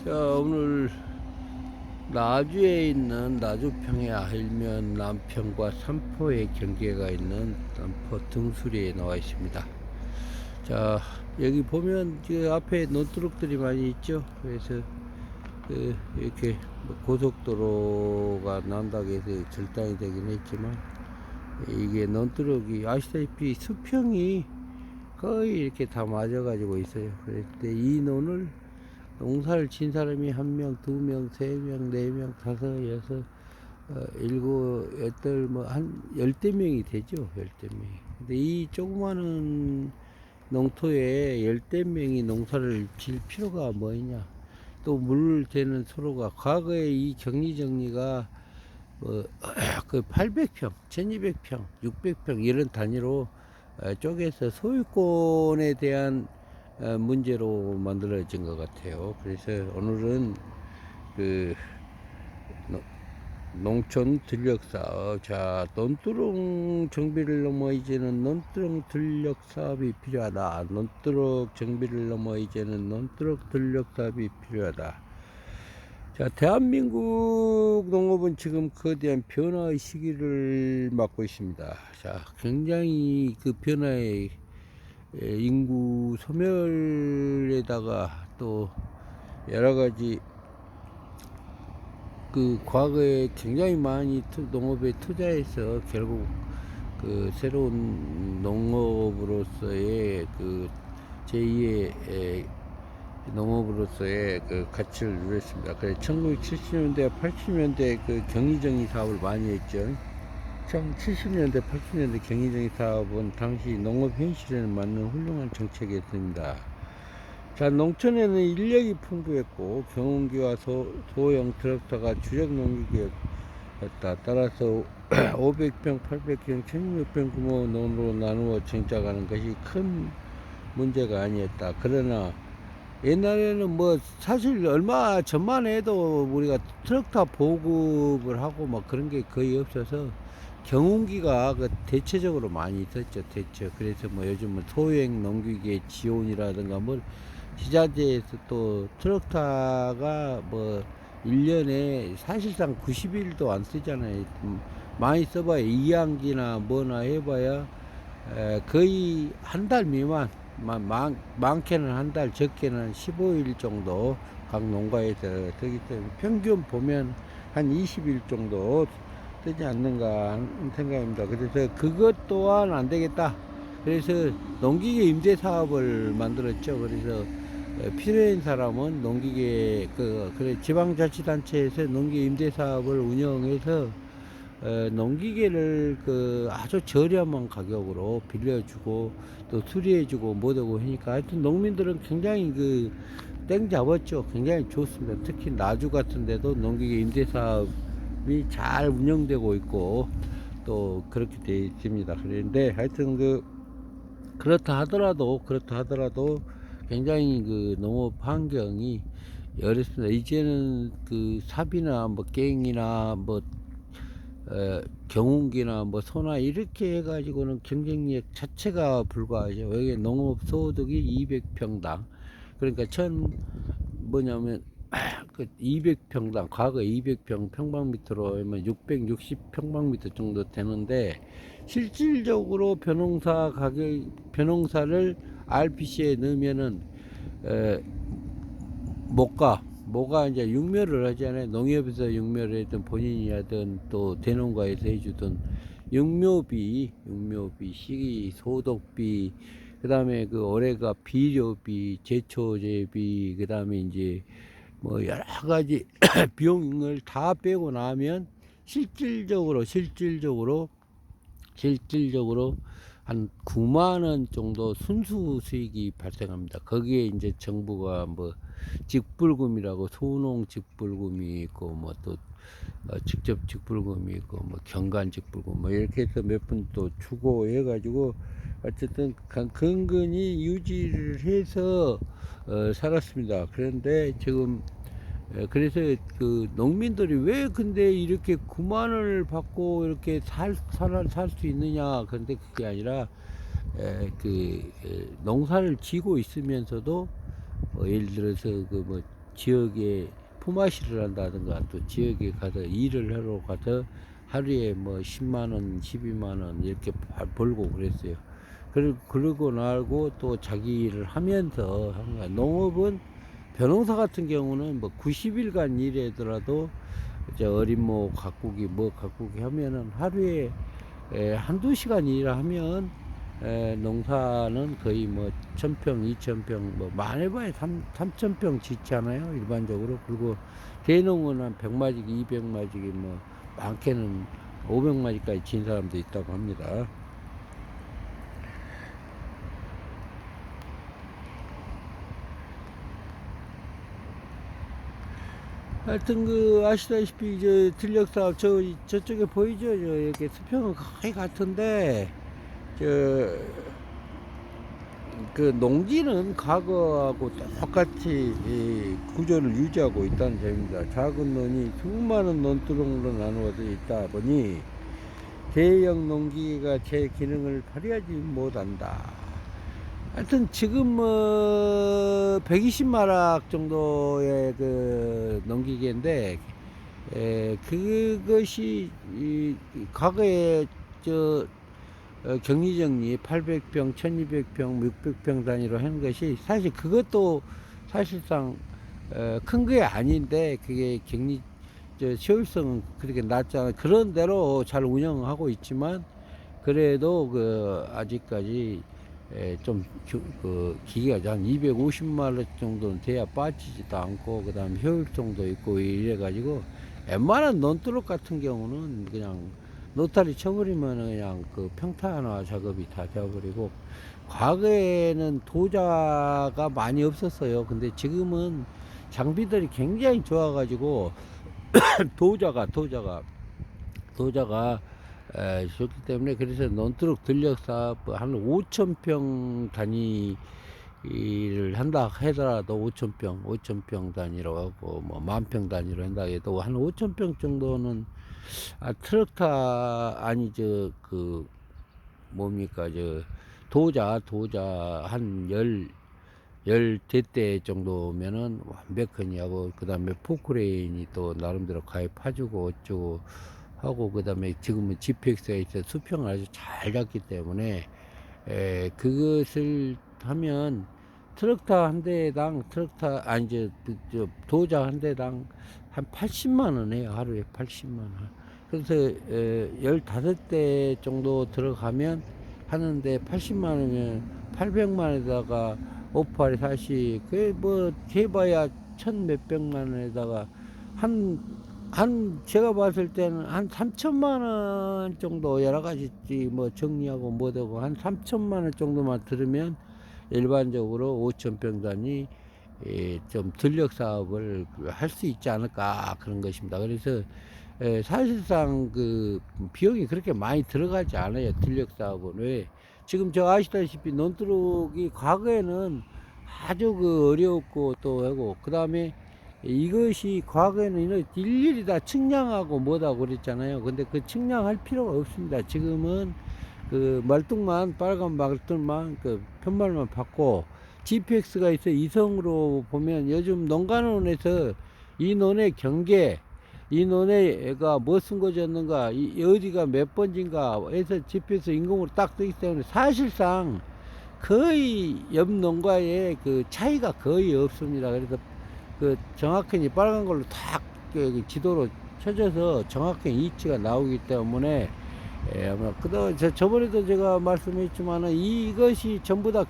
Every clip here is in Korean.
자, 오늘 나주에 있는 나주평야 일면 남평과 삼포의 경계가 있는 남포 등수리에 나와 있습니다. 자, 여기 보면 그 앞에 논두렁들이 많이 있죠. 그래서 이렇게 뭐 고속도로가 난다고 해서 절단이 되긴 했지만, 이게 논두렁이 아시다시피 수평이 거의 이렇게 다 맞아가지고 있어요. 그런데 이 논을 농사를 친 사람이 한 명, 두 명, 세 명, 네 명, 다섯, 여섯, 일곱, 여덟, 뭐, 한, 열대 명이 되죠. 열대 명이. 근데 이 조그마한 농토에 열대 명이 농사를 질 필요가 뭐냐. 또 물 대는 서로가, 과거에 이 격리정리가, 그 800평, 1200평, 600평 이런 단위로 쪼개서 소유권에 대한 문제로 만들어진 것 같아요. 그래서 오늘은 그 농촌 들녘 사업, 자, 논두렁 정비를 넘어 이제는 논두렁 들녘 사업이 필요하다. 논두렁 정비를 넘어 이제는 논두렁 들녘 사업이 필요하다. 자, 대한민국 농업은 지금 거대한 변화의 시기를 맞고 있습니다. 자, 굉장히 그 변화의 인구 소멸에다가 또 여러 가지 그 과거에 굉장히 많이 농업에 투자해서 결국 그 새로운 농업으로서의 그 제2의 농업으로서의 그 가치를 누렸습니다. 그래 1970년대, 80년대 그 경리정리 사업을 많이 했죠. 1970년대, 80년대 경리정리 사업은 당시 농업 현실에는 맞는 훌륭한 정책이었습니다. 자, 농촌에는 인력이 풍부했고 경운기와 소형 트랙터가 주력 농기계였다. 따라서 500평, 800평, 1600평 규모 농으로 나누어 정착하는 것이 큰 문제가 아니었다. 그러나 옛날에는 뭐 사실 얼마 전만 해도 우리가 트랙터 보급을 하고 막 그런 게 거의 없어서 경운기가 그 대체적으로 많이 있었죠. 대체. 그래서 뭐 요즘은 소형 농기계 지원이라든가 뭐 지자체에서 또 트랙터가 뭐 1년에 사실상 90일도 안 쓰잖아요. 많이 써봐야 이항기나 뭐나 해봐야 거의 한 달 미만, 많게는 한 달, 적게는 15일 정도 각 농가에서 쓰기 때문에 평균 보면 한 20일 정도 쓰지 않는가 하는 생각입니다. 그래서 그것 또한 안 되겠다. 그래서 농기계 임대 사업을 만들었죠. 그래서 필요한 사람은 농기계 그래 지방자치단체에서 농기계 임대 사업을 운영해서 농기계를 그 아주 저렴한 가격으로 빌려주고 또 수리해주고 뭐되고 하니까 하여튼 농민들은 굉장히 그 땡 잡았죠. 굉장히 좋습니다. 특히 나주 같은 데도 농기계 임대 사업이 잘 운영되고 있고 또 그렇게 되어 있습니다. 그런데 하여튼 그렇다 하더라도 굉장히 그 농업 환경이 어렵습니다. 이제는 그 삽이나 뭐 갱이나 뭐 경운기나 뭐 소나 이렇게 해가지고는 경쟁력 자체가 불과하죠. 여기 농업 소득이 200평당 그러니까 뭐냐면 그 200평당 과거 200평 평방미터로 하면 660평방미터 정도 되는데 실질적으로 벼농사를 RPC에 넣으면은 뭐가 이제 육묘를 하잖아요. 농협에서 육묘를 하든 본인이 하든 또 대농가에서 해주던 육묘비, 시기, 소독비, 그 다음에 그 올해가 비료비, 제초제비, 그 다음에 이제 뭐 여러 가지 비용을 다 빼고 나면 실질적으로 한 9만 원 정도 순수 수익이 발생합니다. 거기에 이제 정부가 뭐 직불금이라고 소농 직불금이 있고 뭐 또 직접 직불금이 있고 뭐 경관 직불금 뭐 이렇게 해서 몇 분 또 주고 해가지고 어쨌든 근근히 유지를 해서 살았습니다. 그런데 지금 그래서 그 농민들이 왜 근데 이렇게 9만 원을 받고 이렇게 살 수 있느냐. 그런데 그게 아니라 농사를 지고 있으면서도 예를 들어서 그 뭐 지역에 품앗이를 한다든가 또 지역에 가서 일을 하러 가서 하루에 뭐 10만원, 12만원 이렇게 벌고 그랬어요. 그러고 나고 또 자기 일을 하면서 한 거야. 농업은 벼농사 같은 경우는 뭐 90일간 일하더라도 이제 어린모 가꾸기 뭐 가꾸기 하면은 하루에 한두 시간 일하면 농사는 거의 뭐 1000평, 2000평 뭐 많이 봐야 3000평 짓잖아요 일반적으로. 그리고 대농은 한 100마지기, 200마지기 뭐 많게는 500마지까지 진 사람도 있다고 합니다. 하여튼 아시다시피 이제 들녘사업 저쪽에 보이죠? 이렇게 수평은 거의 같은데 농지는 과거하고 똑같이 이 구조를 유지하고 있다는 점입니다. 작은 논이 수많은 논두렁으로 나누어져 있다 보니 대형 농기가 제 기능을 발휘하지 못한다. 하여튼 지금 뭐 120마력 정도의 농기계인데 그것이 과거에 격리정리 800평, 1200평, 600평 단위로 하는 것이 사실 그것도 사실상 큰 게 아닌데 그게 효율성은 그렇게 낮지 않아. 그런 대로 잘 운영하고 있지만 그래도 아직까지 좀 기계가 한 250마력 정도는 돼야 빠지지도 않고 그 다음에 효율성도 있고 이래 가지고 웬만한 논두렁 같은 경우는 그냥 노타리 쳐버리면 그냥 평탄화 작업이 다 되어버리고, 과거에는 도자가 많이 없었어요. 근데 지금은 장비들이 굉장히 좋아가지고 도자가 좋기 때문에 그래서 논두렁 들녘사업 한 5,000평 단위를 한다 하더라도 5,000평 단위로 하고 뭐 10,000평 단위로 한다 해도 한 5,000평 정도는 트럭타 아니 뭡니까 도자 한 열 대대 정도면은 완벽하니 하고, 그 다음에 포크레인이 또 나름대로 가입해주고 어쩌고 하고, 그 다음에 지금은 GPX가 있어 수평을 아주 잘 잡기 때문에 그것을 하면 트럭타 한 대당 도자 한 대당 한 80만원 해요. 하루에 80만원. 그래서 15대 정도 들어가면 하는데 80만원이면 800만원에다가 오파리 사시 뭐 해봐야 천 몇백만원에다가 제가 봤을 때는 한 3천만원 정도 여러가지 뭐 정리하고 뭐되고 한 3천만원 정도만 들으면 일반적으로 5,000평 단위 좀 들녘사업을 할 수 있지 않을까 그런 것입니다. 그래서 사실상 비용이 그렇게 많이 들어가지 않아요. 들녘사업은. 왜? 지금 아시다시피 논두렁이 과거에는 아주 어려웠고 또 하고, 그 다음에 이것이 과거에는 일일이 다 측량하고 뭐다고 그랬잖아요. 근데 측량할 필요가 없습니다. 지금은 말뚝만, 빨간 말뚝만 편말만 받고 GPX가 있어. 이성으로 보면 요즘 농가논에서 이 논의 경계, 이 논에가 뭐 쓴 거였는가, 어디가 몇 번인가 해서 GPX 인공으로 딱 뜨기 때문에 사실상 거의 옆 농가에 차이가 거의 없습니다. 그래서 정확히 빨간 걸로 탁 지도로 쳐져서 정확히 이치가 나오기 때문에 아마 저번에도 제가 말씀했지만은 이것이 전부 다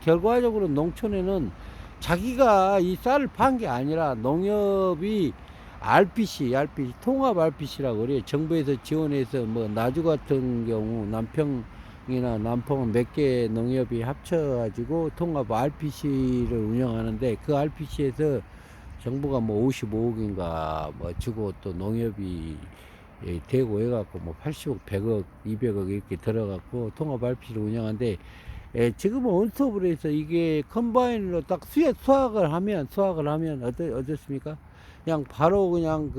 결과적으로 농촌에는 자기가 이 쌀을 판 게 아니라 농협이 RPC 통합 RPC라고 그래요. 정부에서 지원해서 뭐 나주 같은 경우 남평이나 남포은 몇 개 농협이 합쳐가지고 통합 RPC를 운영하는데, 그 RPC에서 정부가 뭐 55억인가 뭐 주고 또 농협이 대고 해갖고 뭐 80억, 100억, 200억 이렇게 들어갖고 통합 RPC를 운영하는데, 지금은 원스톱으로 해서 이게 컴바인으로 딱 수확을 하면 어떻습니까? 그냥 바로 그냥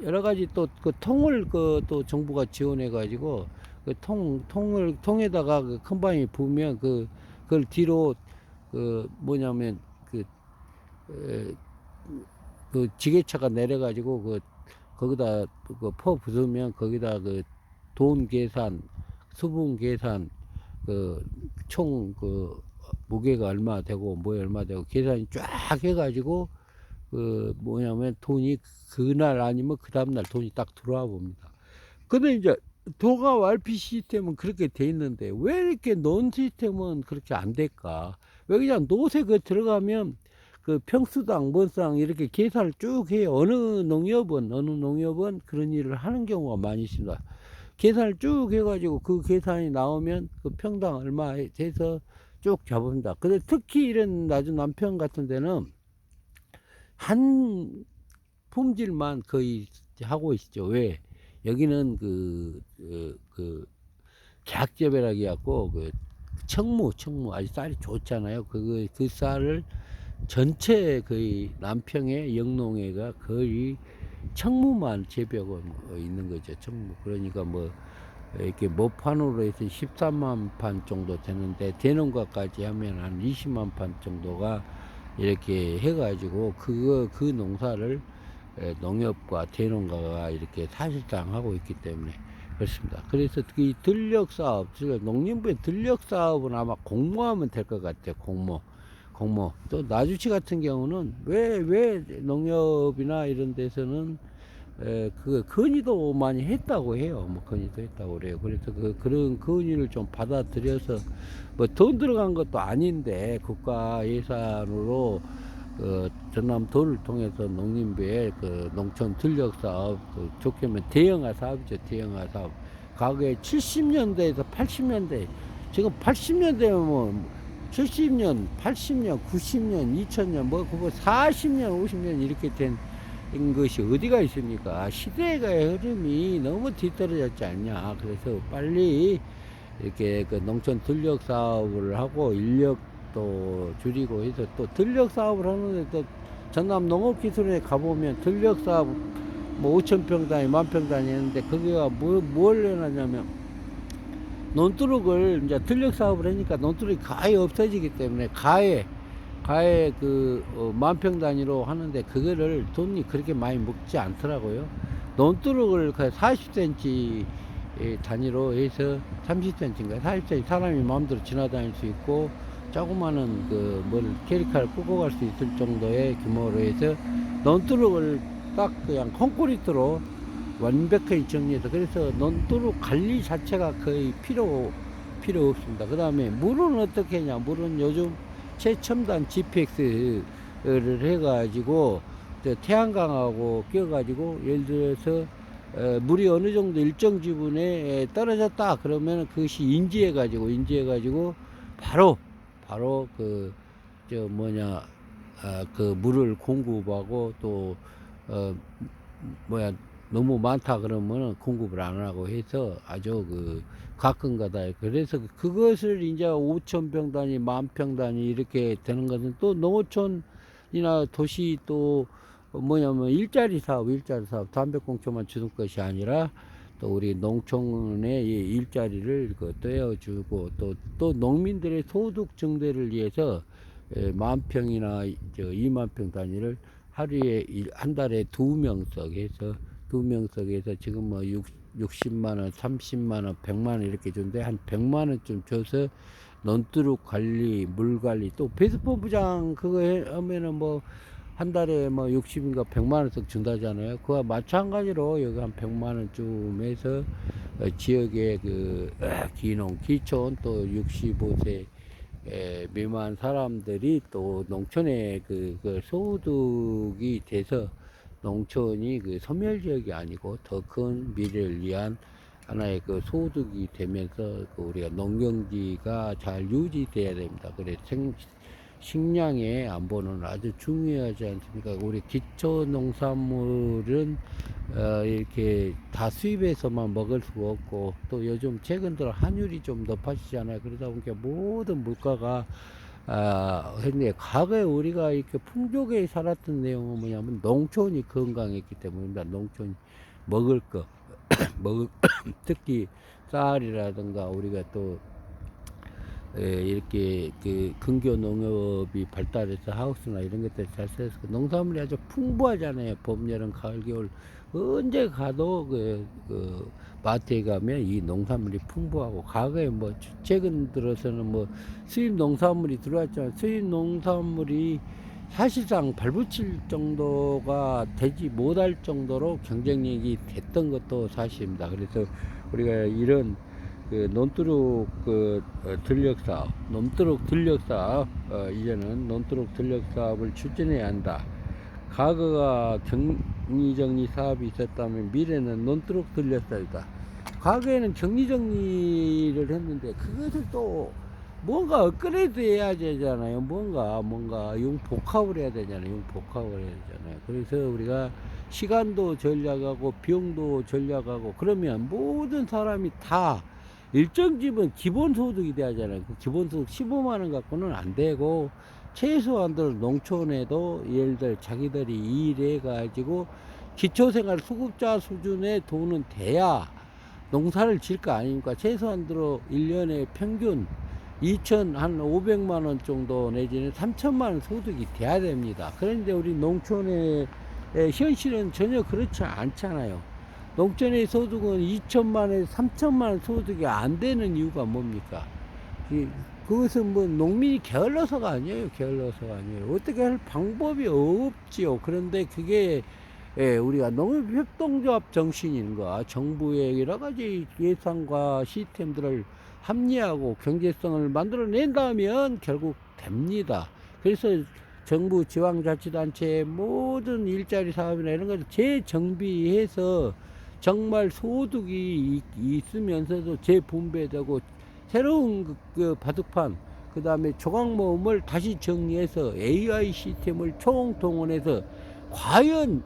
여러 가지 또 통을 또 정부가 지원해 가지고 통에다가 컴바인이 부으면 그걸 뒤로 뭐냐면 에, 그 지게차가 내려가지고 거기다 퍼 부으면 거기다 돈 계산, 수분 계산, 총 무게가 얼마 되고 뭐 얼마 되고 계산이 쫙 해가지고 뭐냐면 돈이 그날 아니면 그 다음날 돈이 딱 들어와 봅니다. 근데 이제 도가 RP 시스템은 그렇게 돼 있는데 왜 이렇게 논 시스템은 그렇게 안 될까? 왜 그냥 노세 들어가면 평수당, 뭔당 이렇게 계산을 쭉 해요. 어느 농협은 그런 일을 하는 경우가 많이 있습니다. 계산을 쭉 해가지고 그 계산이 나오면 그 평당 얼마 해서 쭉 잡습니다. 근데 특히 이런 낮은 남편 같은 데는 한 품질만 거의 하고 있죠. 왜? 여기는 계약재배라기 갖고 청무 아주 쌀이 좋잖아요. 그 쌀을 전체 거의 남평의 영농회가 거의 청무만 재배하고 있는 거죠. 청무. 그러니까 뭐 이렇게 모판으로 해서 13만 판 정도 되는데 대농가까지 하면 한 20만 판 정도가 이렇게 해가지고 그 농사를 농협과 대농가가 이렇게 사실상 하고 있기 때문에 그렇습니다. 그래서 이 들녘 사업, 농림부의 들녘 사업은 아마 공모하면 될 것 같아요. 공모. 또 나주시 같은 경우는 왜 농협이나 이런 데서는 건의도 많이 했다고 해요. 뭐 건의도 했다고 그래요. 그래서 그런 건의를 좀 받아들여서 뭐 돈 들어간 것도 아닌데 국가 예산으로 전남도를 통해서 농림부의 농촌 들녘 사업, 좋게 하면 대형화 사업이죠. 대형화 사업. 과거에 70년대에서 80년대, 지금 80년대면 뭐 70년, 80년, 90년, 2000년, 뭐 40년, 50년 이렇게 된 것이 어디가 있습니까? 시대의 흐름이 너무 뒤떨어졌지 않냐. 그래서 빨리 이렇게 농촌 들녘 사업을 하고 인력도 줄이고 해서 또 들녘 사업을 하는데 또 전남 농업기술원에 가보면 들녘 사업 뭐 5,000평 단위, 10,000평 단위 했는데 거기가 뭘 해놨냐면 논두룩을 이제 들녘 사업을 하니까 논두룩이 가히 없어지기 때문에 가해 10,000평 단위로 하는데 그거를 돈이 그렇게 많이 먹지 않더라고요. 논두룩을 40cm 단위로 해서 30cm인가 40cm 사람이 마음대로 지나다닐 수 있고 조그마한 캐리카를 끌고 갈 수 있을 정도의 규모로 해서 논두룩을 딱 그냥 콘크리트로 완벽하게 정리해서 그래서 논두룩 관리 자체가 거의 필요 없습니다. 그 다음에 물은 어떻게 하냐? 물은 요즘 최첨단 GPX를 해가지고 태양광하고 끼워가지고 예를 들어서 물이 어느 정도 일정 지분에 떨어졌다 그러면 그것이 인지해가지고 바로 물을 공급하고 또 너무 많다 그러면 공급을 안 하고 해서 아주 가끔가다 그래서 그것을 이제 5,000평 단위, 10,000평 단위 이렇게 되는 것은 또 농어촌이나 도시 또 일자리 사업 담배꽁초만 주는 것이 아니라 또 우리 농촌의 일자리를 떼어주고 또 농민들의 소득 증대를 위해서 10,000평이나 20,000평 단위를 하루에 한 달에 2명석 해서 2명석 해서 지금 뭐 60만원, 30만원, 100만원 이렇게 주는데 한 100만원쯤 줘서 논두룩 관리, 물 관리 또 배수본부장 그거 하면은 뭐 한 달에 뭐 60인가 100만원씩 준다잖아요. 그와 마찬가지로 여기 한 100만원쯤 해서 지역의 기농, 기촌 또 65세 미만 사람들이 또 농촌에 소득이 돼서 농촌이 소멸지역이 아니고 더 큰 미래를 위한 하나의 소득이 되면서 우리가 농경지가 잘 유지돼야 됩니다. 그래 식량의 안보는 아주 중요하지 않습니까? 우리 기초 농산물은 이렇게 다 수입해서만 먹을 수가 없고 또 요즘 최근 들어 환율이 좀 높아지잖아요. 그러다 보니까 모든 물가가 근데 과거에 우리가 이렇게 풍족에 살았던 내용은 뭐냐면 농촌이 건강했기 때문입니다. 농촌이 먹을 거 특히 쌀이라든가 우리가 또 이렇게 그 근교 농업이 발달해서 하우스나 이런 것들이 잘 써서 농산물이 아주 풍부하잖아요. 봄, 여름, 가을, 겨울 언제 가도 그 마트에 가면 이 농산물이 풍부하고 과거에 뭐 최근 들어서는 뭐 수입 농산물이 들어왔잖아요. 수입 농산물이 사실상 발붙일 정도가 되지 못할 정도로 경쟁력이 됐던 것도 사실입니다. 그래서 우리가 이런 그 논두룩 들녘 사업, 논두룩 들녘 사업, 이제는 논두룩 들녘 사업을 추진해야 한다. 과거가 격리정리 사업이 있었다면 미래는 논두룩 들녘 사업이다. 과거에는 격리정리를 했는데 그것을 또 뭔가 업그레이드 해야 되잖아요. 뭔가 융복합을 해야 되잖아요. 융복합을 해야 되잖아요. 그래서 우리가 시간도 절약하고 비용도 절약하고 그러면 모든 사람이 다 일정 집은 기본소득이 돼야잖아요. 그 기본소득 15만 원 갖고는 안 되고 최소한들 농촌에도 예를 들어 자기들이 일해 가지고 기초생활 수급자 수준의 돈은 돼야 농사를 질 거 아닙니까? 최소한대로 1년에 평균 2천 한 500만 원 정도 내지는 3천만 원 소득이 돼야 됩니다. 그런데 우리 농촌의 현실은 전혀 그렇지 않잖아요. 농촌의 소득은 2천만 원에서 3천만 원 소득이 안 되는 이유가 뭡니까? 그것은 뭐 농민이 게을러서가 아니에요. 게을러서가 아니에요. 어떻게 할 방법이 없지요. 그런데 그게 우리가 농업협동조합 정신인가 정부의 여러 가지 예산과 시스템들을 합리하고 경제성을 만들어낸다면 결국 됩니다. 그래서 정부 지방자치단체의 모든 일자리 사업이나 이런 것을 재정비해서 정말 소득이 있으면서도 재분배되고 새로운 그 바둑판 그 다음에 조각모음을 다시 정리해서 AI 시스템을 총동원해서 과연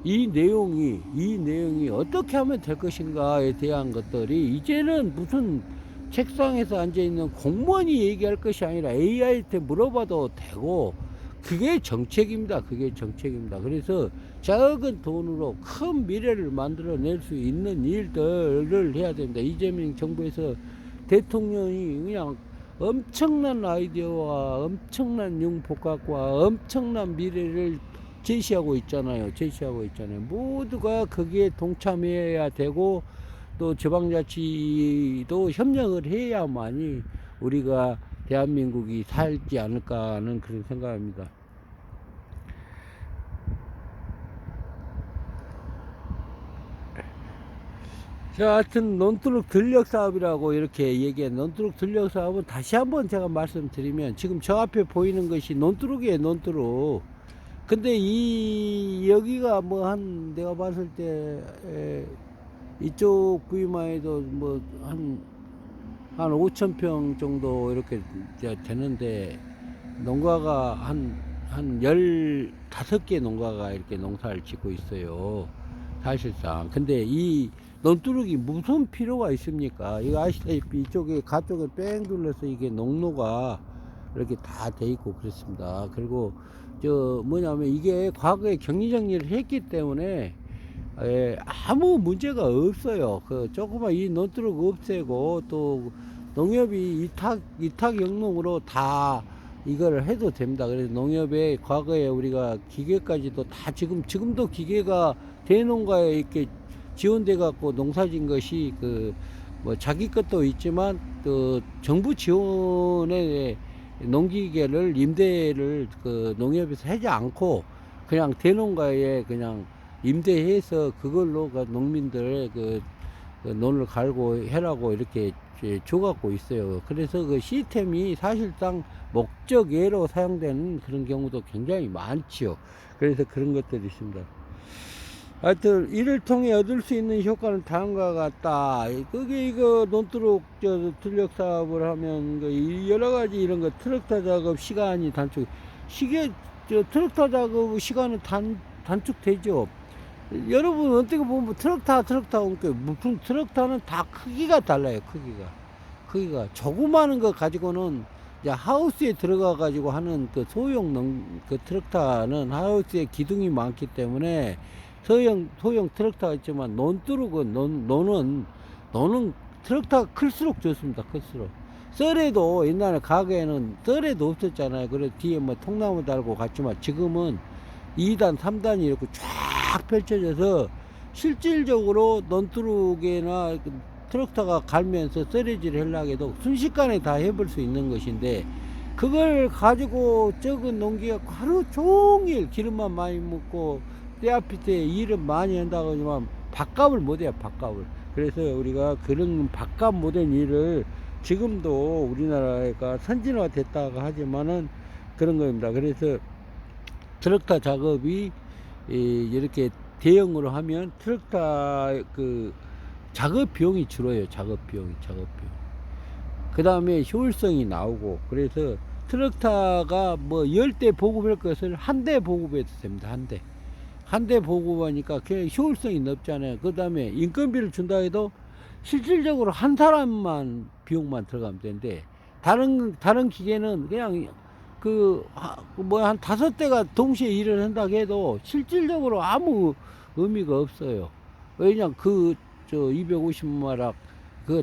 이 내용이 어떻게 하면 될 것인가에 대한 것들이 이제는 무슨 책상에서 앉아있는 공무원이 얘기할 것이 아니라 AI한테 물어봐도 되고 그게 정책입니다. 그게 정책입니다. 그래서 적은 돈으로 큰 미래를 만들어낼 수 있는 일들을 해야 됩니다. 이재명 정부에서 대통령이 그냥 엄청난 아이디어와 엄청난 융복합과 엄청난 미래를 제시하고 있잖아요. 모두가 거기에 동참해야 되고 또 지방자치도 협력을 해야만이 우리가 대한민국이 살지 않을까 하는 그런 생각입니다. 자, 하여튼 논두룩 들녘 사업이라고 이렇게 얘기해. 논두룩 들녘 사업은 다시 한번 제가 말씀드리면 지금 저 앞에 보이는 것이 논두룩이에요. 논두룩. 근데 여기가 뭐 내가 봤을 때 이쪽 부위만 해도 뭐 한 5천 평 정도 이렇게 되는데 농가가 한 15개 농가가 이렇게 농사를 짓고 있어요. 사실상. 근데 이 논두룩이 무슨 필요가 있습니까? 이거 아시다시피 이쪽에 가쪽에 뺑 둘러서 이게 농로가 이렇게 다 돼 있고 그렇습니다. 그리고 뭐냐면 이게 과거에 격리정리를 했기 때문에 아무 문제가 없어요. 조그만 이 논두룩 없애고 또 농협이 이탁 영농으로 다 이걸 해도 됩니다. 그래서 농협에 과거에 우리가 기계까지도 다 지금도 기계가 대농가에 이렇게 지원돼 갖고 농사진 것이 뭐 자기 것도 있지만 또 정부 지원에 농기계를 임대를 농협에서 하지 않고 그냥 대농가에 그냥 임대해서 그걸로 농민들의 논을 갈고 해라고 이렇게 줘갖고 있어요. 그래서 그 시스템이 사실상 목적외로 사용되는 그런 경우도 굉장히 많지요. 그래서 그런 것들이 있습니다. 하여튼 이를 통해 얻을 수 있는 효과는 다음과 같다. 그게 이거 논두룩 들녘 사업을 하면 여러 가지 이런 거 트럭터 작업 시간이 단축. 트럭터 작업 시간은 단축되죠. 여러분 어떻게 보면 트럭타 무슨 트럭타는 다 크기가 달라요. 크기가 조그마한 거 가지고는 이제 하우스에 들어가 가지고 하는 소형 트럭타는 하우스에 기둥이 많기 때문에 소형 트럭타가 있지만 논두룩은 논은 트럭타가 클수록 좋습니다. 클수록 썰에도 옛날에 가게에는 썰에도 없었잖아요. 그래서 뒤에 뭐 통나무 달고 갔지만 지금은 2단, 3단이 이렇게 쫙 펼쳐져서 실질적으로 논두룩이나 트럭터가 갈면서 썰어질을 하려고 해도 순식간에 다 해볼 수 있는 것인데, 그걸 가지고 적은 농기가 하루 종일 기름만 많이 먹고 떼아피트에 일은 많이 한다고 하지만 밥값을 못해요, 밥값을. 그래서 우리가 그런 밥값 못한 일을 지금도 우리나라가 선진화 됐다고 하지만은 그런 겁니다. 그래서 트럭터 작업이 이렇게 대형으로 하면 트럭터 그 작업 비용이 줄어요. 작업 비용. 그 다음에 효율성이 나오고, 그래서 트럭터가 뭐 10대 보급할 것을 한 대 보급해도 됩니다. 한 대 보급하니까 그냥 효율성이 높잖아요. 그 다음에 인건비를 준다 해도 실질적으로 한 사람만 비용만 들어가면 되는데, 다른 기계는 그냥 한 5대가 동시에 일을 한다 해도 실질적으로 아무 의미가 없어요. 왜냐, 250마력,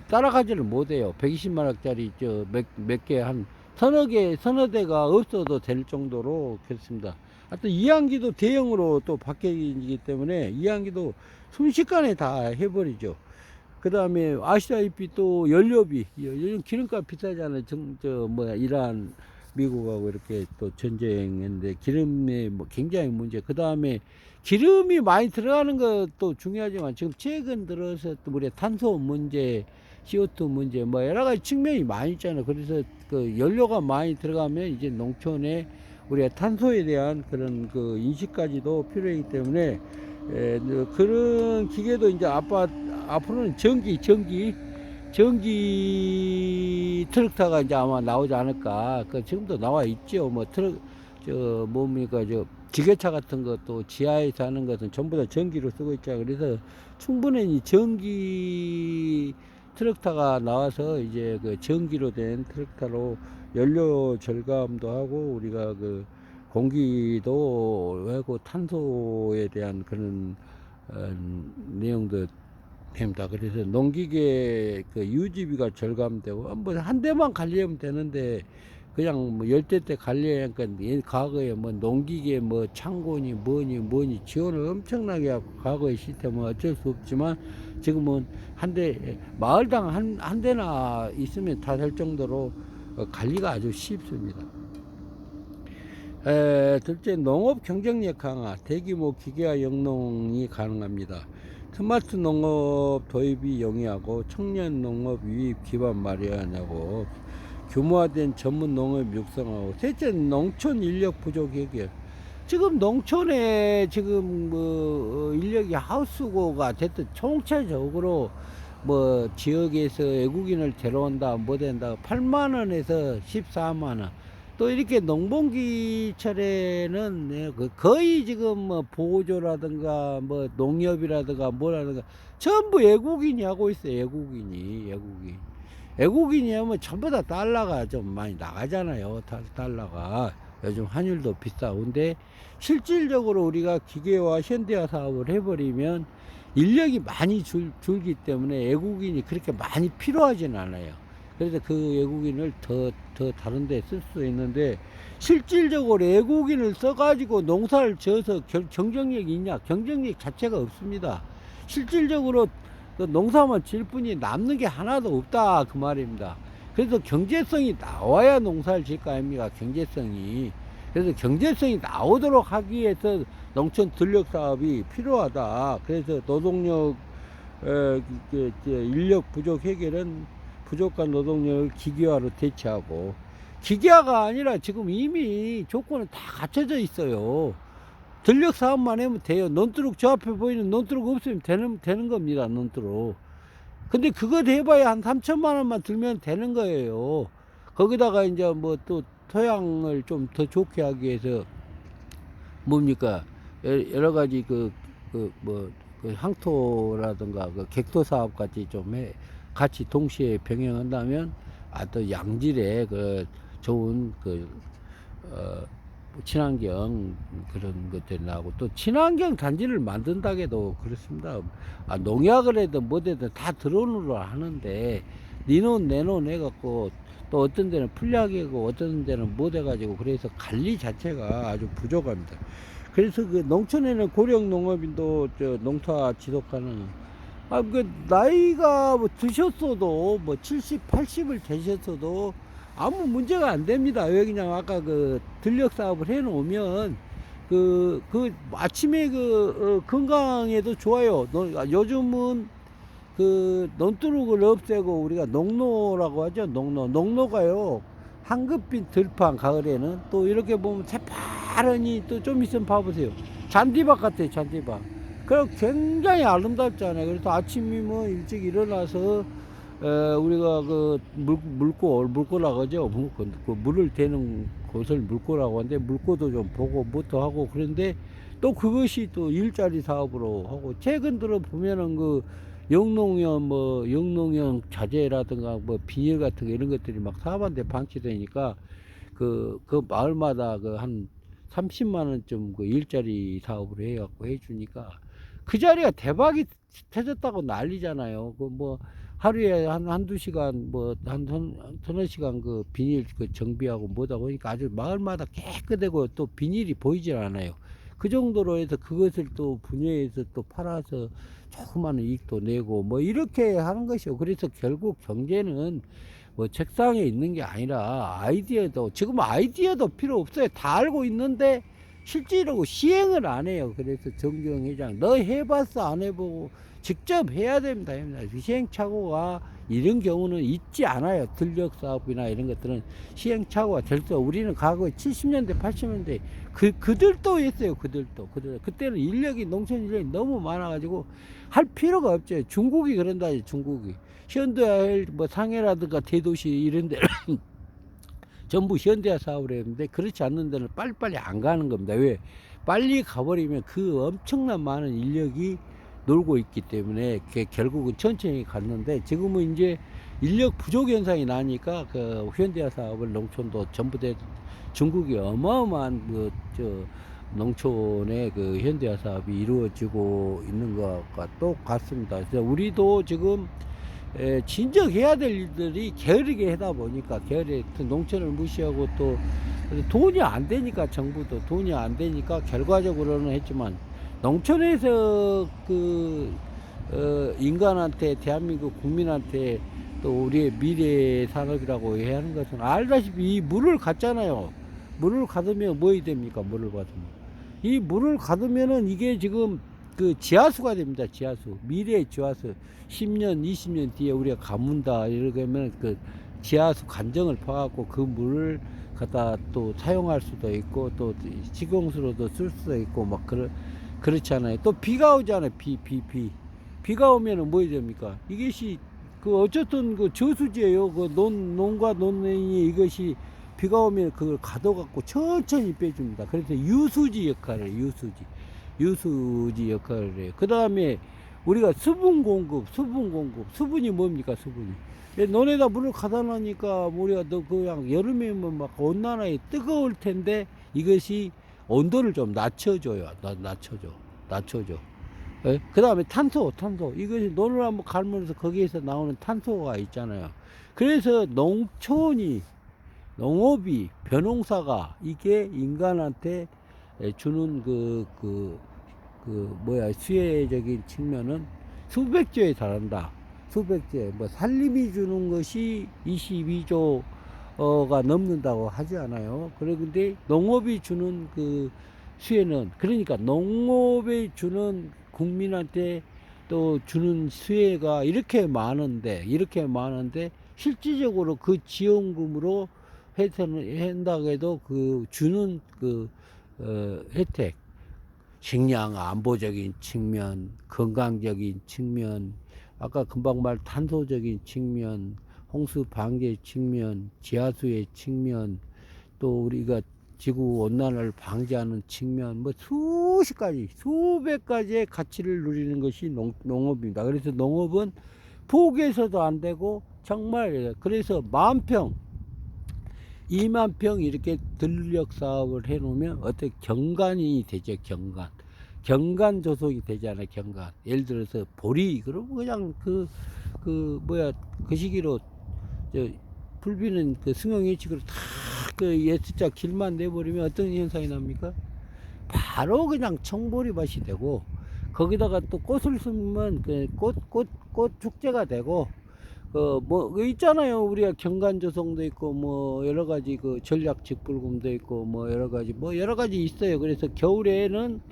따라가지를 못해요. 120마력짜리 몇 개, 서너 대가 없어도 될 정도로 그렇습니다. 하여튼 이항기도 대형으로 또 바뀌기 때문에 이항기도 순식간에 다 해버리죠. 그 다음에 아시다시피 또 연료비, 요즘 기름값 비싸잖아요. 이란, 미국하고 이렇게 또 전쟁했는데 기름에 뭐 굉장히 문제. 그 다음에 기름이 많이 들어가는 것도 중요하지만 지금 최근 들어서 또 우리 탄소 문제, CO2 문제, 뭐 여러 가지 측면이 많이 있잖아요. 그래서 그 연료가 많이 들어가면 이제 농촌에 우리가 탄소에 대한 그런 그 인식까지도 필요하기 때문에 그런 기계도 이제 앞으로는 전기 트럭터가 이제 아마 나오지 않을까. 지금도 나와 있죠. 뭐 지게차 같은 것도 지하에서 하는 것은 전부 다 전기로 쓰고 있죠. 그래서 충분히 전기 트럭터가 나와서 이제 그 전기로 된 트럭터로 연료 절감도 하고 우리가 그 공기도 하고 탄소에 대한 그런 내용도 됩니다. 그래서 농기계 그 유지비가 절감되고 뭐 한 대만 관리하면 되는데 그냥 뭐 10대 관리하니까 과거에 뭐 농기계 뭐 창고니 뭐니 지원을 엄청나게 하고 과거의 시스템은 어쩔 수 없지만 지금은 마을당 한 대나 있으면 다 될 정도로 관리가 아주 쉽습니다. 둘째, 농업 경쟁력 강화, 대규모 기계화 영농이 가능합니다. 스마트 농업 도입이 용이하고 청년 농업 유입 기반 마련하고 규모화된 전문 농업 육성하고, 셋째, 농촌 인력 부족 해결. 지금 농촌에 지금 뭐 인력이 하우스고가 됐든 총체적으로 뭐 지역에서 외국인을 데려온다 뭐 된다 8만원에서 14만원, 또 이렇게 농번기철에는 거의 지금 뭐 보조라든가 뭐 농협이라든가 뭐라든가 전부 외국인이 하고 있어요. 외국인이 하면 전부 다 달러가 좀 많이 나가잖아요. 달러가 요즘 환율도 비싸고. 근데 실질적으로 우리가 기계화 현대화 사업을 해버리면 인력이 많이 줄기 때문에 외국인이 그렇게 많이 필요하진 않아요. 그래서 그 외국인을 더 다른 데 쓸 수 있는데, 실질적으로 외국인을 써가지고 농사를 지어서 경쟁력이 있냐? 경쟁력 자체가 없습니다. 실질적으로 농사만 질 뿐이 남는 게 하나도 없다 그 말입니다. 그래서 경제성이 나와야 농사를 질 거 아닙니까? 경제성이. 그래서 경제성이 나오도록 하기 위해서 농촌 전력 사업이 필요하다. 그래서 노동력 인력 부족 해결은 부족한 노동력을 기계화로 대체하고, 기계화가 아니라 지금 이미 조건은 다 갖춰져 있어요. 전력 사업만 하면 돼요. 논두룩, 저 앞에 보이는 논두룩 없으면 되는 겁니다. 논두룩. 근데 그거 해봐야 한 3천만 원만 들면 되는 거예요. 거기다가 이제 뭐 또 토양을 좀 더 좋게 하기 위해서 뭡니까? 여러 가지 항토라든가 객토 사업 같이 같이 동시에 병행한다면 또 양질의 좋은 친환경 그런 것들이 나오고, 또 친환경 단지를 만든다고 해도 그렇습니다. 농약을 해도 뭐든 다 드론으로 하는데 니논 내놓은 해갖고 또 어떤 데는 풀약이고 어떤 데는 못 해가지고 그래서 관리 자체가 아주 부족합니다. 그래서 그 농촌에는 고령 농업인도 저 농사 지속하는 그 나이가 뭐 드셨어도 뭐 70, 80을 되셨어도 아무 문제가 안 됩니다. 왜 그냥 아까 그 들녘 사업을 해 놓으면 그 아침에 건강에도 좋아요. 요즘은 그 논두룩을 없애고 우리가 농로라고 하죠. 농로가요. 황급빛 들판 가을에는 또 이렇게 보면 새파란이 또 좀 있으면 봐보세요. 잔디밭 같아요. 잔디밭. 그럼 굉장히 아름답잖아요. 그래서 아침이면 일찍 일어나서 우리가 그 물고라고 하죠. 그 물을 대는 곳을 물고라고 하는데 물고도 좀 보고 뭣도 하고 그런데 또 그것이 또 일자리 사업으로 하고 최근 들어 보면은 그 영농형 자재라든가 뭐 비닐 같은 거 이런 것들이 막 사업한테 방치되니까 그 마을마다 그 한 30만 원쯤 그 일자리 사업으로 해갖고 해주니까 그 자리가 대박이 터졌다고 난리잖아요. 그 뭐 하루에 한두 시간 뭐 서너 시간 그 비닐 그 정비하고 뭐다 보니까 아주 마을마다 깨끗하고 또 비닐이 보이질 않아요. 그 정도로 해서 그것을 또 분야에서 또 팔아서 조그마한 이익도 내고 뭐 이렇게 하는 것이요. 그래서 결국 경제는 뭐 책상에 있는 게 아니라 아이디어도 지금 아이디어도 필요 없어요. 다 알고 있는데 실제로 시행을 안 해요. 그래서 정경 회장 너 해봤어 안 해보고 직접 해야 됩니다. 시행착오가 이런 경우는 있지 않아요. 들녘 사업이나 이런 것들은 시행착오가 절대 우리는 과거에 70년대 80년대 그들도 했어요. 그들도 그때는 인력이 농촌 인력이 너무 많아가지고 할 필요가 없죠. 중국이 그런다. 중국이 현대화 뭐 상해라든가 대도시 이런 데 전부 현대화 사업을 했는데 그렇지 않는 데는 빨리빨리 안 가는 겁니다. 왜? 빨리 가버리면 그 엄청난 많은 인력이 놀고 있기 때문에 결국은 천천히 갔는데 지금은 이제 인력 부족 현상이 나니까 그 현대화 사업을 농촌도 전부 다 중국이 어마어마한 농촌의 그 현대화 사업이 이루어지고 있는 것과 똑같습니다. 그래서 우리도 지금 진정해야 될 일들이 게으르게 하다 보니까 농촌을 무시하고 또 돈이 안 되니까 정부도 돈이 안 되니까 결과적으로는 했지만 농촌에서 인간한테 대한민국 국민한테 또 우리의 미래 산업이라고 해야 하는 것은 알다시피 이 물을 갖잖아요. 물을 가두면 뭐 됩니까? 물을 가두면 이 물을 가두면은 이게 지금 그 지하수가 됩니다. 지하수. 미래의 지하수. 10년, 20년 뒤에 우리가 가문다. 이렇게 하면 그 지하수 간정을 파갖고 그 물을 갖다 또 사용할 수도 있고 또 식용수로도 쓸 수도 있고 막 그렇잖아요. 또 비가 오잖아요. 비가 오면은 뭐 됩니까? 이것이 그 어쨌든 그 저수지예요. 그 논과 논이 이것이 비가 오면 그걸 가둬갖고 천천히 빼줍니다. 그래서 유수지 역할을 해요. 유수지 역할을 해요. 그 다음에 우리가 수분이 뭡니까? 수분이 논에다 물을 가다 놓으니까 우리가 그냥 여름이면 막 온난화에 뜨거울 텐데 이것이 온도를 좀 낮춰줘요. 낮춰줘. 그 다음에 탄소 이것이 논을 한번 갈면서 거기에서 나오는 탄소가 있잖아요. 그래서 농업이 벼농사가 이게 인간한테 주는 수혜적인 측면은 수백조에 달한다. 수백조에 산림이 주는 것이 22조가 넘는다고 하지 않아요. 그런데 농업이 주는 그 수혜는 그러니까 농업에 주는 국민한테 또 주는 수혜가 이렇게 많은데 실질적으로 그 지원금으로 한다고 해도 그 주는 혜택 식량 안보적인 측면, 건강적인 측면, 아까 금방 말 탄소적인 측면, 홍수 방제 측면, 지하수의 측면, 또 우리가 지구 온난화를 방지하는 측면, 뭐 수백 가지의 가치를 누리는 것이 농업입니다. 그래서 농업은 포기해서도 안 되고 정말 그래서 10,000평, 20,000평 이렇게 들녘 사업을 해놓으면 어떻게 경관이 되죠. 경관 조성이 되잖아요. 경관. 예를 들어서 보리 그러면 그냥 그 시기로 굴비는 그 승용 예측으로 다 그 S자 길만 내버리면 어떤 현상이 납니까? 바로 그냥 청보리밭이 되고, 거기다가 또 꽃을 심으면 그 꽃 축제가 되고, 그 있잖아요. 우리가 경관조성도 있고, 뭐, 여러 가지 그 전략 직불금도 있고, 뭐, 여러 가지 있어요. 그래서 겨울에는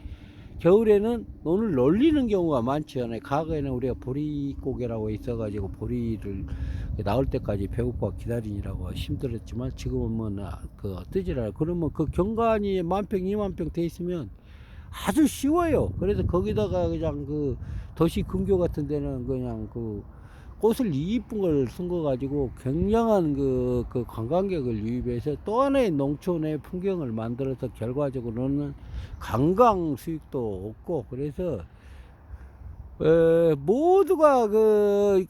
논을 놀리는 경우가 많지 않아요. 과거에는 우리가 보리고개라고 있어가지고 보리를 나올 때까지 배고파 기다리느라고 힘들었지만 지금은 뭐 뜨질 않아요. 그러면 그 경관이 10,000평, 20,000평 돼 있으면 아주 쉬워요. 그래서 거기다가 그냥 그 도시 근교 같은 데는 그냥 그 꽃을 이쁜 걸 쓴 거 가지고 굉장한 그 관광객을 유입해서 또 하나의 농촌의 풍경을 만들어서 결과적으로는 관광 수익도 얻고, 그래서 모두가 그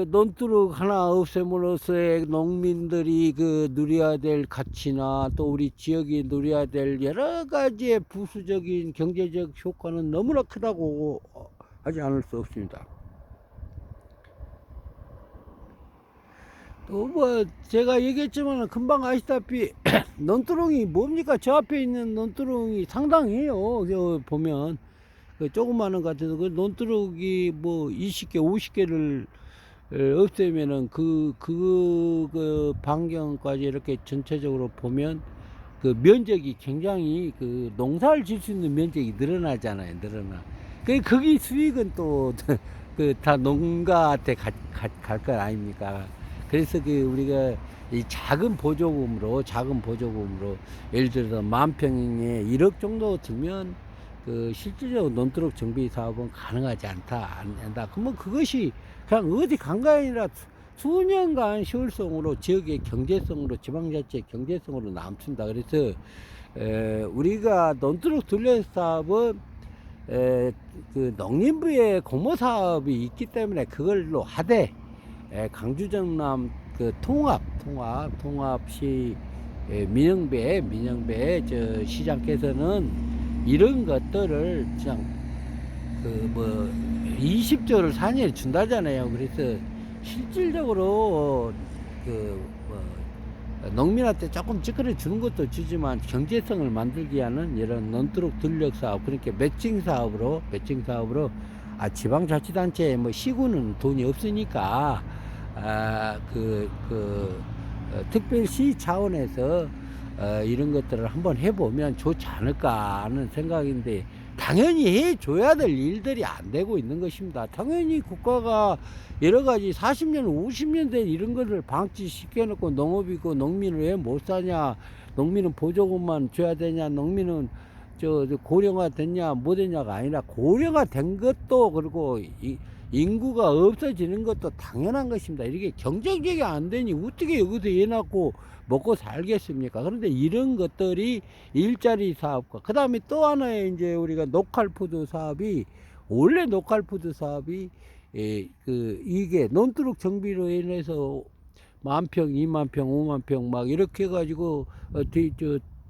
논두룩 하나 없애므로써 농민들이 그 누려야 될 가치나 또 우리 지역이 누려야 될 여러 가지의 부수적인 경제적 효과는 너무나 크다고 하지 않을 수 없습니다. 또 뭐 제가 얘기했지만 금방 아시다시피 논두렁이 뭡니까? 저 앞에 있는 논두렁이 상당해요. 저 보면 그 조그마한 것 같아서 그 논두렁이 뭐 20개 50개를 없애면은 그 반경까지 이렇게 전체적으로 보면 그 면적이 굉장히 그 농사를 질 수 있는 면적이 늘어나잖아요. 거기 수익은 또 그 다 농가한테 갈 건 아닙니까? 그래서 그 우리가 이 작은 보조금으로 예를 들어서 10,000평에 1억 정도 들면 그 실질적으로 논두렁 정비 사업은 가능하지 않다. 그러면 그것이 그냥 어디 간가 아니라 수년간 효율성으로 지역의 경제성으로 지방자치의 경제성으로 남습니다. 그래서 우리가 논두렁 둘레 사업은 그 농림부의 공모 사업이 있기 때문에 그걸로 하되, 강주정남 그 통합시 민영배 저 시장께서는 이런 것들을 그냥 그 뭐 20조를 4년에 준다잖아요. 그래서 실질적으로 뭐 농민한테 조금 찌그러 주는 것도 주지만 경제성을 만들기 위한 이런 논두렁 들녘 사업, 그러니까 매칭 사업으로 지방자치단체 뭐 시군은 돈이 없으니까 특별시 차원에서 이런 것들을 한번 해보면 좋지 않을까 하는 생각인데, 당연히 해줘야 될 일들이 안 되고 있는 것입니다. 당연히 국가가 여러 가지 40년, 50년 된 이런 것을 방치시켜놓고 농업이고 농민을 왜 못 사냐, 농민은 보조금만 줘야 되냐, 농민은 저 고령화 됐냐, 뭐 됐냐가 아니라 고령화 된 것도, 그리고 인구가 없어지는 것도 당연한 것입니다. 이렇게 경쟁력이 안 되니 어떻게 여기서 해놨고 먹고 살겠습니까? 그런데 이런 것들이 일자리 사업과, 그 다음에 또 하나의 이제 우리가 녹할푸드 사업이, 원래 녹할푸드 사업이 이게 논두렁 정비로 인해서 10,000평, 20,000평, 50,000평 막 이렇게 해가지고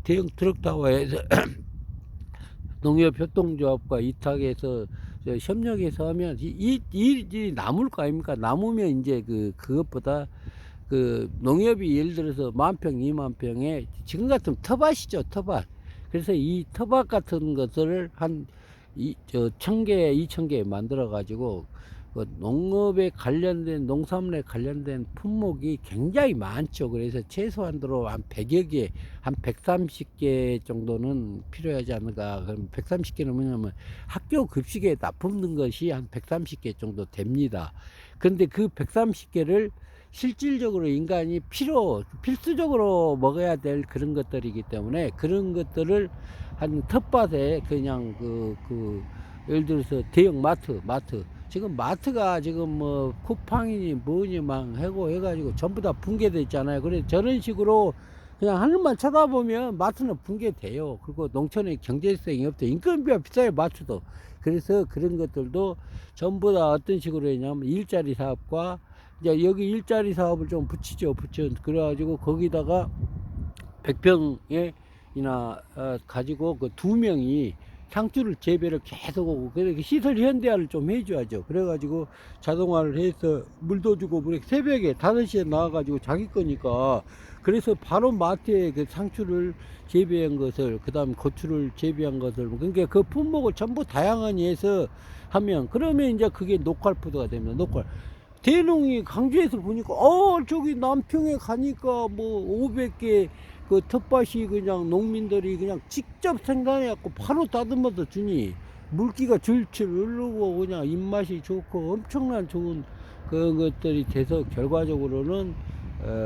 대형 트럭타워에서 농협협동조합과 위탁해서 협력해서 하면 이 일이 남을 거 아닙니까? 남으면 이제 그것보다 그 농협이 예를 들어서 10,000평, 20,000평에 지금 같으면 터밭이죠, 터밭. 그래서 이 터밭 같은 것을 한 1,000개, 2,000개 만들어 가지고 농업에 관련된, 농산물에 관련된 품목이 굉장히 많죠. 그래서 최소한도로 한 100여 개, 한 130개 정도는 필요하지 않을까. 그럼 130개는 뭐냐면 학교 급식에 납품된 것이 한 130개 정도 됩니다. 그런데 그 130개를 실질적으로 인간이 필수적으로 먹어야 될 그런 것들이기 때문에, 그런 것들을 한 텃밭에 그냥 예를 들어서 대형 마트, 지금 마트가 지금 뭐 쿠팡이니 뭐니 막 하고 해가지고 전부 다 붕괴돼 있잖아요. 그래서 저런 식으로 그냥 하늘만 쳐다보면 마트는 붕괴돼요. 그리고 농촌에 경제성이 없대. 인건비가 비싸요, 마트도. 그래서 그런 것들도 전부 다 어떤 식으로 했냐면 일자리 사업과, 이제 여기 일자리 사업을 좀 붙여. 그래가지고 거기다가 100평에 가지고 그 2명이 상추를 재배를 계속 하고, 그래서 시설 현대화를 좀 해줘야죠. 그래가지고 자동화를 해서 물도 주고, 새벽에 5시에 나와가지고 자기 거니까, 그래서 바로 마트에 그 상추를 재배한 것을, 그 다음 고추를 재배한 것을, 그러니까 그 품목을 전부 다양하게 해서 하면, 그러면 이제 그게 녹활푸드가 됩니다. 녹활. 대농이 강주에서 보니까, 저기 남평에 가니까 뭐 500개 그 텃밭이 그냥 농민들이 그냥 직접 생산해갖고 바로 다듬어서 주니, 물기가 줄줄 흐르고 그냥 입맛이 좋고 엄청난 좋은 그런 것들이 돼서 결과적으로는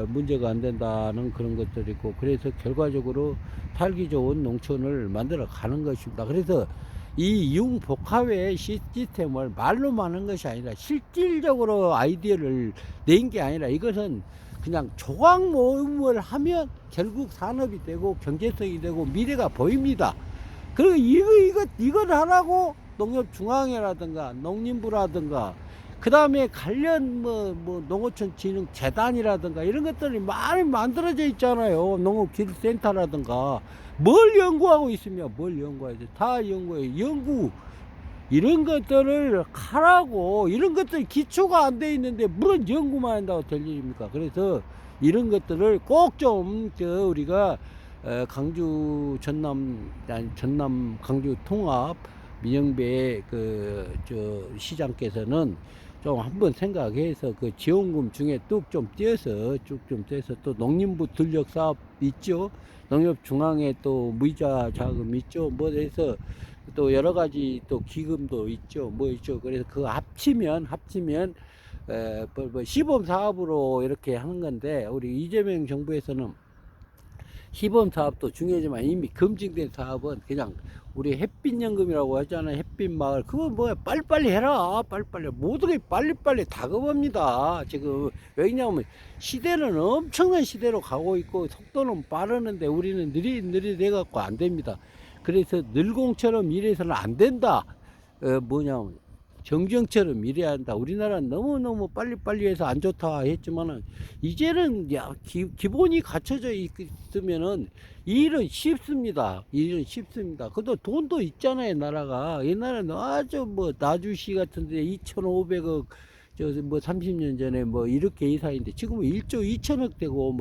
문제가 안 된다는 그런 것들이 있고, 그래서 결과적으로 살기 좋은 농촌을 만들어 가는 것입니다. 그래서 이 융복합의 시스템을 말로만 한 것이 아니라 실질적으로 아이디어를 낸 게 아니라, 이것은 그냥 조각 모음을 하면 결국 산업이 되고 경제성이 되고 미래가 보입니다. 그리고 이걸 하라고 농협중앙회라든가 농림부라든가, 그 다음에 관련 농어촌 진흥 재단이라든가 이런 것들이 많이 만들어져 있잖아요. 농업기술센터라든가. 뭘 연구하고 있으며, 뭘 연구해야 돼? 다 연구해. 이런 것들을 하라고. 이런 것들이 기초가 안 돼 있는데 무슨 연구만 한다고 될 일입니까? 그래서 이런 것들을 꼭 좀 우리가 강주 전남 강주 통합 민영배 시장께서는 좀 한번 생각해서 그 지원금 중에 뚝 좀 떼서 또 농림부 들력 사업 있죠. 농협 중앙에 또 무이자 자금 있죠. 뭐 해서 또 여러 가지 또 기금도 있죠. 뭐 있죠. 그래서 그거 합치면 시범 사업으로 이렇게 하는 건데, 우리 이재명 정부에서는 시범 사업도 중요하지만 이미 검증된 사업은 그냥 우리 햇빛연금이라고 하잖아요. 햇빛마을. 그거 뭐야, 빨리빨리 해라. 빨리빨리. 모든 게 빨리빨리 다급합니다. 지금. 왜냐하면 시대는 엄청난 시대로 가고 있고 속도는 빠르는데 우리는 느리돼 갖고 안 됩니다. 그래서 늘공처럼 일해서는 안 된다. 뭐냐면 정정처럼 일해야 한다. 우리나라는 너무너무 빨리빨리 해서 안 좋다 했지만은, 이제는 기본이 갖춰져 있으면은 일은 쉽습니다. 그래도 돈도 있잖아요, 나라가. 옛날에는 아주 나주시 같은데 2,500억, 30년 전에 이렇게 예산인데 지금은 1조 2천억 되고,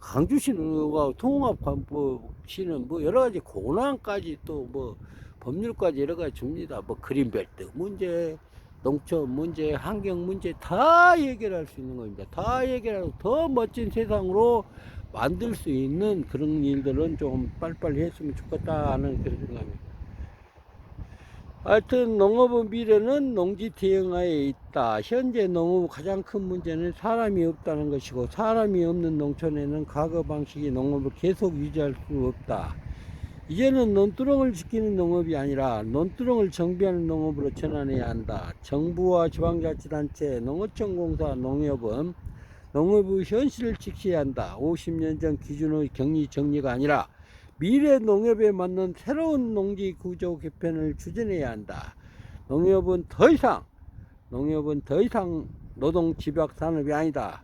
강주시는 통합관포시는 여러 가지 고난까지 또 법률까지 여러 가지 줍니다. 그린벨트 문제, 농촌 문제, 환경 문제 다 해결할 수 있는 겁니다. 다 해결하고 더 멋진 세상으로 만들 수 있는 그런 일들은 좀 빨리빨리 했으면 좋겠다 하는 그런 생각입니다. 하여튼 농업의 미래는 농지 대형화에 있다. 현재 농업의 가장 큰 문제는 사람이 없다는 것이고, 사람이 없는 농촌에는 과거 방식의 농업을 계속 유지할 수 없다. 이제는 논두렁을 지키는 농업이 아니라 논두렁을 정비하는 농업으로 전환해야 한다. 정부와 지방자치단체, 농어촌공사, 농협은 농업의 현실을 직시해야 한다. 50년 전 기준의 격리 정리가 아니라 미래 농업에 맞는 새로운 농지 구조 개편을 추진해야 한다. 농협은 더 이상 노동 집약 산업이 아니다.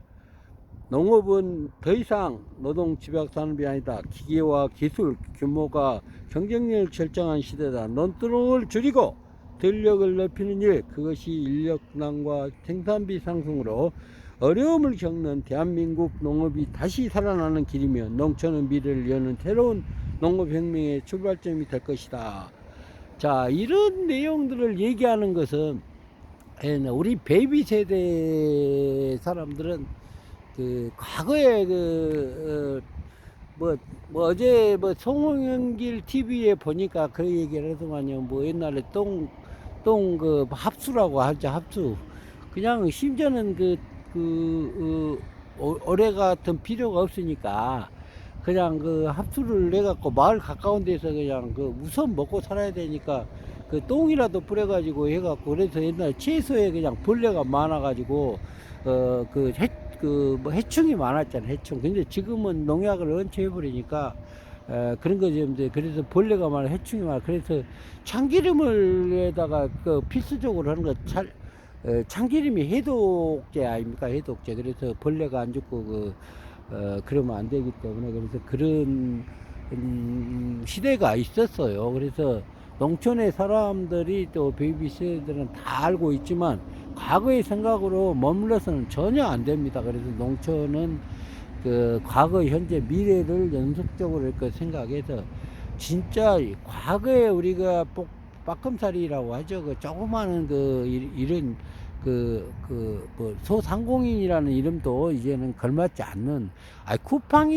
농업은 더 이상 노동 집약 산업이 아니다. 기계와 기술 규모가 경쟁력을 결정한 시대다. 논두렁을 줄이고 전력을 높이는 일, 그것이 인력난과 생산비 상승으로 어려움을 겪는 대한민국 농업이 다시 살아나는 길이며, 농촌의 미래를 여는 새로운 농업혁명의 출발점이 될 것이다. 자, 이런 내용들을 얘기하는 것은 우리 베이비 세대 사람들은 과거에 어제 송영길 TV에 보니까 그 얘기를 하더만요. 옛날에 합수라고 하죠. 합수. 그냥 심지어는 올해 같은 필요가 없으니까 그냥 합수를 내갖고 마을 가까운 데서 그냥 우선 먹고 살아야 되니까 똥이라도 뿌려가지고 해갖고, 그래서 옛날에 채소에 그냥 벌레가 많아가지고 해충이 많았잖아요. 해충. 근데 지금은 농약을 얹혀해버리니까 그런 거죠. 그래서 벌레가 많아, 해충이 많아. 그래서 참기름을에다가 필수적으로 하는 거, 참기름이 해독제 아닙니까? 해독제. 그래서 벌레가 안 죽고 그러면 안 되기 때문에, 그래서 그런 시대가 있었어요. 그래서 농촌의 사람들이 또 베이비 세대들은 다 알고 있지만 과거의 생각으로 머물러서는 전혀 안 됩니다. 그래서 농촌은 그 과거, 현재, 미래를 연속적으로 이렇게 생각해서 진짜 과거에 우리가 빠끔살이라고 하죠. 그 조그마한 이런 뭐 소상공인이라는 이름도 이제는 걸맞지 않는, 쿠팡이